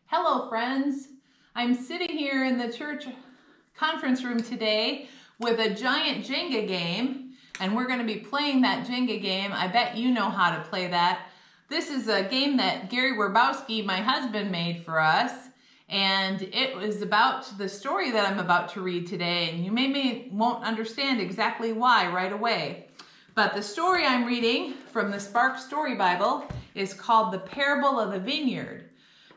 Hello friends, I'm sitting here in the church conference room today with a giant Jenga game, and we're going to be playing that Jenga game. I bet you know how to play that. This is a game that Gary Werbowski, my husband, made for us, and it was about the story that I'm about to read today, and you won't understand exactly why right away. But the story I'm reading from the Spark Story Bible is called The Parable of the Vineyard.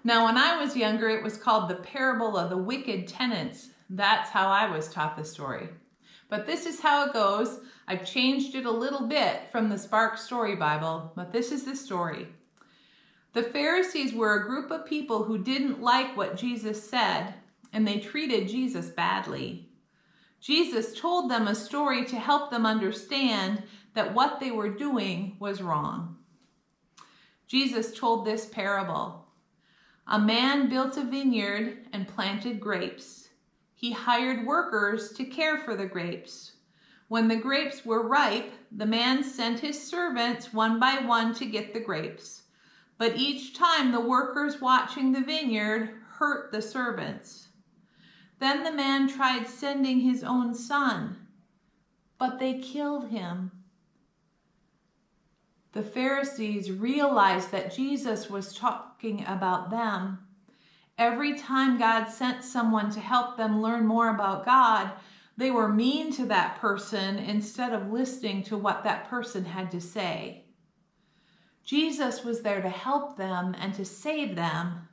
Now, when I was younger, it was called The Parable of the Wicked Tenants. That's how I was taught the story. But this is how it goes. I've changed it a little bit from the Spark Story Bible, but this is the story. The Pharisees were a group of people who didn't like what Jesus said, and they treated Jesus badly. Jesus told them a story to help them understand that what they were doing was wrong. Jesus told this parable. A man built a vineyard and planted grapes. He hired workers to care for the grapes. When the grapes were ripe, the man sent his servants one by one to get the grapes. But each time the workers watching the vineyard hurt the servants. Then the man tried sending his own son, but they killed him. The Pharisees realized that Jesus was talking about them. Every time God sent someone to help them learn more about God, they were mean to that person instead of listening to what that person had to say. Jesus was there to help them and to save them,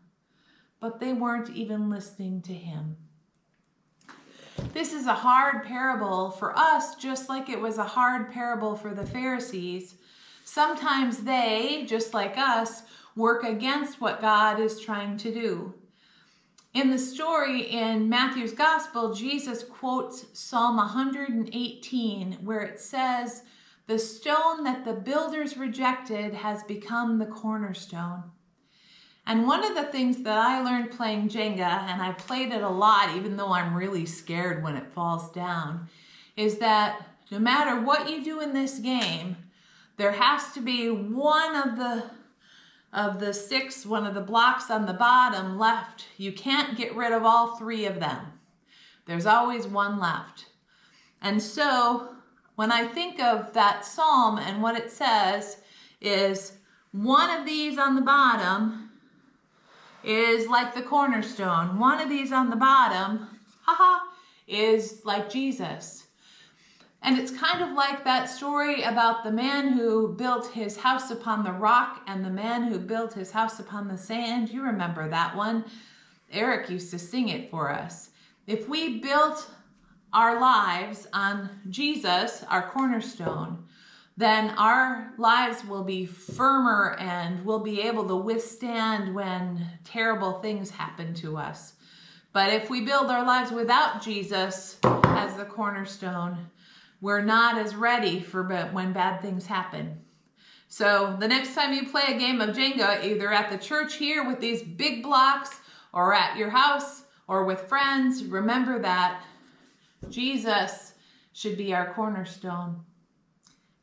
but they weren't even listening to him. This is a hard parable for us, just like it was a hard parable for the Pharisees. Sometimes they, just like us, work against what God is trying to do. In the story in Matthew's Gospel, Jesus quotes Psalm 118, where it says, "The stone that the builders rejected has become the cornerstone." And one of the things that I learned playing Jenga, and I played it a lot even though I'm really scared when it falls down, is that no matter what you do in this game, there has to be one of the six, one of the blocks on the bottom left. You can't get rid of all three of them. There's always one left. And so when I think of that psalm and what it says is one of these on the bottom is like the cornerstone. One of these on the bottom, is like Jesus. And it's kind of like that story about the man who built his house upon the rock and the man who built his house upon the sand. You remember that one? Eric used to sing it for us. If we built our lives on Jesus, our cornerstone, then our lives will be firmer and we'll be able to withstand when terrible things happen to us. But if we build our lives without Jesus as the cornerstone, we're not as ready for when bad things happen. So the next time you play a game of Jenga, either at the church here with these big blocks or at your house or with friends, remember that Jesus should be our cornerstone.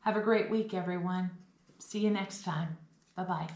Have a great week, everyone. See you next time. Bye-bye.